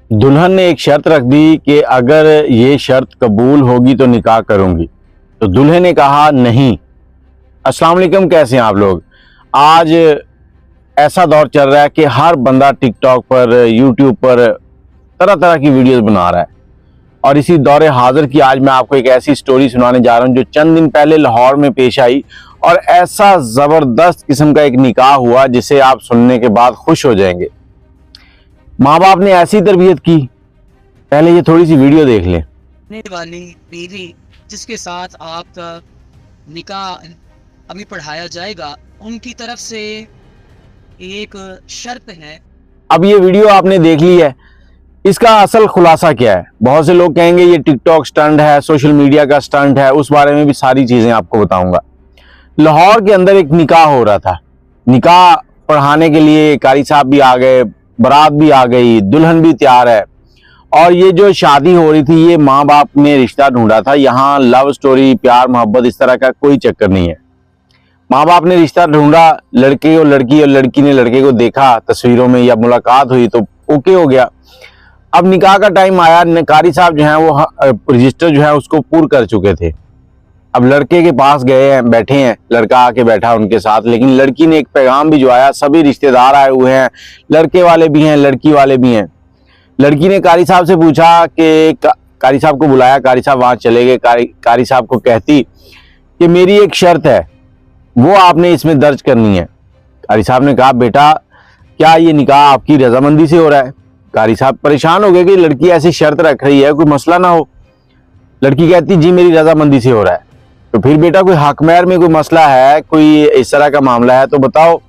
दुल्हन ने एक शर्त रख दी कि अगर ये शर्त कबूल होगी तो निकाह करूंगी। तो दूल्हे ने कहा नहीं। अस्सलाम वालेकुम, कैसे हैं आप लोग। आज ऐसा दौर चल रहा है कि हर बंदा टिकटॉक पर, यूट्यूब पर तरह तरह की वीडियोस बना रहा है। और इसी दौरे हाजिर की आज मैं आपको एक ऐसी स्टोरी सुनाने जा रहा हूं जो चंद दिन पहले लाहौर में पेश आई और ऐसा जबरदस्त किस्म का एक निकाह हुआ जिसे आप सुनने के बाद खुश हो जाएंगे। माँ बाप ने ऐसी तरबियत की। पहले ये थोड़ी सी वीडियो देख लें। रहने वाली बीवी जिसके साथ आपका निकाह अभी पढ़ाया जाएगा, उनकी तरफ से एक शर्त है। अब ये वीडियो आपने देख ली है, इसका असल खुलासा क्या है। बहुत से लोग कहेंगे ये टिकटॉक स्टंट है, सोशल मीडिया का स्टंट है। उस बारे में भी सारी चीजें आपको बताऊंगा। लाहौर के अंदर एक निकाह हो रहा था। निकाह पढ़ाने के लिए कारी साहब भी आ गए, बारात भी आ गई, दुल्हन भी तैयार है। और ये जो शादी हो रही थी ये माँ बाप ने रिश्ता ढूंढा था। यहाँ लव स्टोरी, प्यार मोहब्बत इस तरह का कोई चक्कर नहीं है। माँ बाप ने रिश्ता ढूंढा, लड़के और लड़की, और लड़की ने लड़के को देखा तस्वीरों में या मुलाकात हुई तो ओके हो गया। अब निकाह का टाइम आया। कारी साहब जो है वो रजिस्टर जो है उसको पूर्ण कर चुके थे। अब लड़के के पास गए हैं, बैठे हैं, लड़का आके बैठा उनके साथ। लेकिन लड़की ने एक पैगाम भिजवाया, सभी रिश्तेदार आए हुए हैं, लड़के वाले भी हैं, लड़की वाले भी हैं। लड़की ने कारी साहब से पूछा कि कारी साहब को बुलाया, कारी साहब वहां चले गए। कारी साहब को कहती कि मेरी एक शर्त है, वो आपने इसमें दर्ज करनी है। कारी साहब ने कहा बेटा क्या ये निकाह आपकी रजामंदी से हो रहा है। कारी साहब परेशान हो गए कि लड़की ऐसी शर्त रख रही है, कोई मसला ना हो। लड़की कहती जी मेरी रजामंदी से हो रहा है। तो फिर बेटा कोई हक महर में कोई मसला है, कोई इस तरह का मामला है तो बताओ।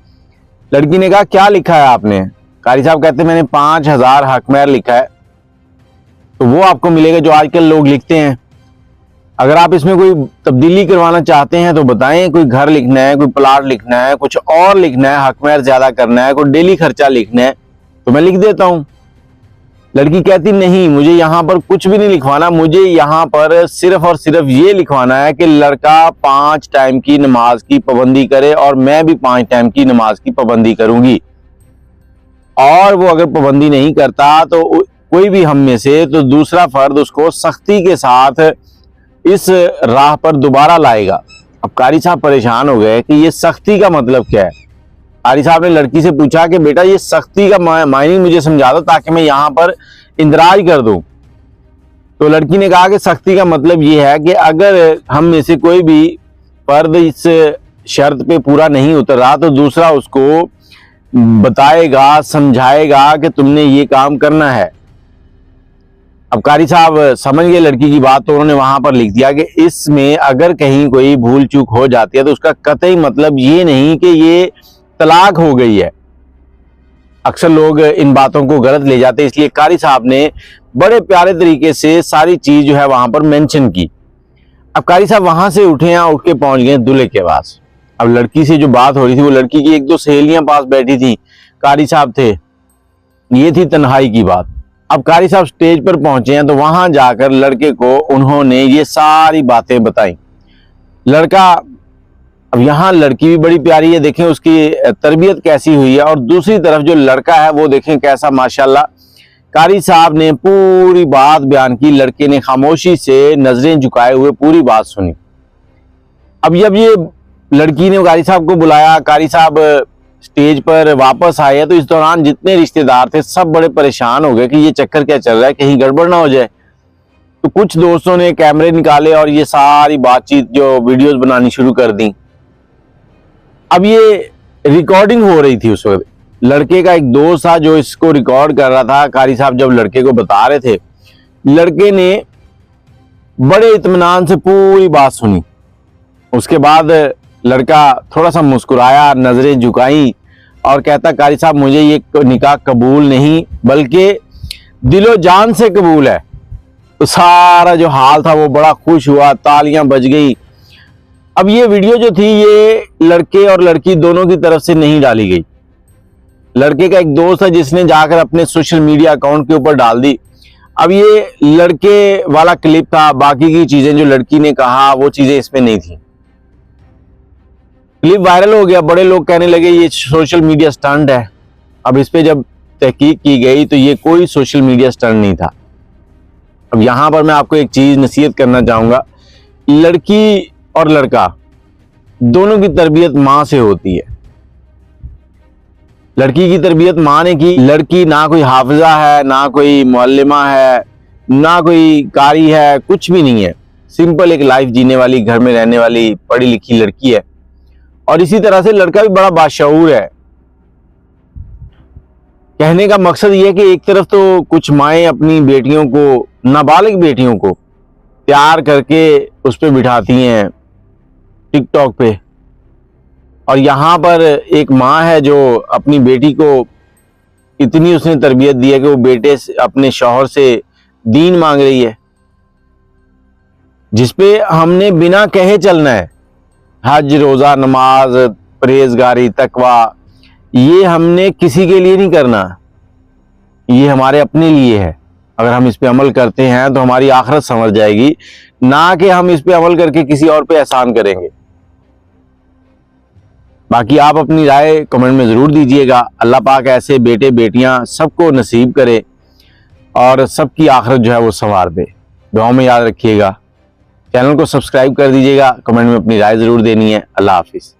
लड़की ने कहा क्या लिखा है आपने। कारी साहब कहते मैंने 5,000 हक महर लिखा है। तो वो आपको मिलेगा जो आजकल लोग लिखते हैं। अगर आप इसमें कोई तब्दीली करवाना चाहते हैं तो बताएं, कोई घर लिखना है, कोई प्लाट लिखना है, कुछ और लिखना है, हक महर ज्यादा करना है, कोई डेली खर्चा लिखना है तो मैं लिख देता हूं। लड़की कहती नहीं, मुझे यहां पर कुछ भी नहीं लिखवाना, मुझे यहां पर सिर्फ और सिर्फ ये लिखवाना है कि लड़का 5 टाइम की नमाज की पाबंदी करे और मैं भी 5 टाइम की नमाज की पाबंदी करूंगी। और वो अगर पाबंदी नहीं करता तो कोई भी हम में से, तो दूसरा फर्द उसको सख्ती के साथ इस राह पर दोबारा लाएगा। अब कारी साहब परेशान हो गए कि ये सख्ती का मतलब क्या है। कारी साहब ने लड़की से पूछा कि बेटा ये सख्ती का मायने मुझे समझा दो ताकि मैं यहां पर इंदराज कर दूं। तो लड़की ने कहा कि सख्ती का मतलब ये है कि अगर हम में से कोई भी फर्द इस शर्त पे पूरा नहीं उतर रहा तो दूसरा उसको बताएगा, समझाएगा कि तुमने ये काम करना है। अब कारी साहब समझ गए लड़की की बात, तो उन्होंने वहां पर लिख दिया कि इसमें अगर कहीं कोई भूल चूक हो जाती है तो उसका कतई मतलब ये नहीं कि ये तलाक हो गई है। अक्सर लोग इन बातों को गलत ले जाते हैं, इसलिए कारी साहब ने बड़े प्यारे तरीके से सारी चीज जो है वहां पर मेंशन की। अब कारी साहब वहां से उठे हैं, उठ के पहुंच गए दूल्हे के पास। अब लड़की से जो बात हो रही थी वो लड़की की 1-2 सहेलियां पास बैठी थी, कारी साहब थे, ये थी तन्हाई की बात। अब कारी साहब स्टेज पर पहुंचे हैं तो वहां जाकर लड़के को उन्होंने ये सारी बातें बताई। लड़का, अब यहाँ लड़की भी बड़ी प्यारी है, देखें उसकी तरबियत कैसी हुई है, और दूसरी तरफ जो लड़का है वो देखें कैसा माशाल्लाह। कारी साहब ने पूरी बात बयान की, लड़के ने खामोशी से नजरें झुकाए हुए पूरी बात सुनी। अब जब ये लड़की ने कारी साहब को बुलाया, कारी साहब स्टेज पर वापस आए, तो इस दौरान जितने रिश्तेदार थे सब बड़े परेशान हो गए कि ये चक्कर क्या चल रहा है, कहीं गड़बड़ ना हो जाए। तो कुछ दोस्तों ने कैमरे निकाले और ये सारी बातचीत जो वीडियोस बनानी शुरू कर दी। अब ये रिकॉर्डिंग हो रही थी उस वक्त। लड़के का एक दोस्त था जो इसको रिकॉर्ड कर रहा था। कारी साहब जब लड़के को बता रहे थे, लड़के ने बड़े इत्मीनान से पूरी बात सुनी। उसके बाद लड़का थोड़ा सा मुस्कुराया, नजरें झुकाई और कहता कारी साहब मुझे ये निकाह कबूल नहीं बल्कि दिलो जान से कबूल है। तो सारा जो हाल था वो बड़ा खुश हुआ, तालियां बज गई। अब ये वीडियो जो थी ये लड़के और लड़की दोनों की तरफ से नहीं डाली गई। लड़के का एक दोस्त है जिसने जाकर अपने सोशल मीडिया अकाउंट के ऊपर डाल दी। अब ये लड़के वाला क्लिप था, बाकी की चीजें जो लड़की ने कहा वो चीजें इसमें नहीं थी। क्लिप वायरल हो गया, बड़े लोग कहने लगे ये सोशल मीडिया स्टंट है। अब इस पे जब तहकीक की गई तो ये कोई सोशल मीडिया स्टंट नहीं था। अब यहाँ पर मैं आपको एक चीज नसीहत करना चाहूंगा, लड़की और लड़का दोनों की तरबियत माँ से होती है। लड़की की तरबियत माँ ने की, लड़की ना कोई हाफिजा है, ना कोई मुअल्लिमा है, ना कोई कारी है, कुछ भी नहीं है। सिंपल एक लाइफ जीने वाली, घर में रहने वाली, पढ़ी लिखी लड़की है। और इसी तरह से लड़का भी बड़ा बाशऊर है। कहने का मकसद ये है कि एक तरफ तो कुछ माएँ अपनी बेटियों को, नाबालिग बेटियों को प्यार करके उस पर बिठाती हैं टिकटॉक पे, और यहाँ पर एक माँ है जो अपनी बेटी को इतनी उसने तरबियत दी है कि वो बेटे से, अपने शौहर से दीन मांग रही है, जिसपे हमने बिना कहे चलना है। हज, रोज़ा, नमाज, परहेजगारी, तकवा, ये हमने किसी के लिए नहीं करना, ये हमारे अपने लिए है। अगर हम इस पे अमल करते हैं तो हमारी आखिरत संवर जाएगी, ना कि हम इस पे अमल करके किसी और पे एहसान करेंगे। बाकी आप अपनी राय कमेंट में ज़रूर दीजिएगा। अल्लाह पाक ऐसे बेटे बेटियां सबको नसीब करे और सबकी आखिरत जो है वो संवार दे। दुआ में याद रखिएगा। चैनल को सब्सक्राइब कर दीजिएगा। कमेंट में अपनी राय ज़रूर देनी है। अल्लाह हाफिज़।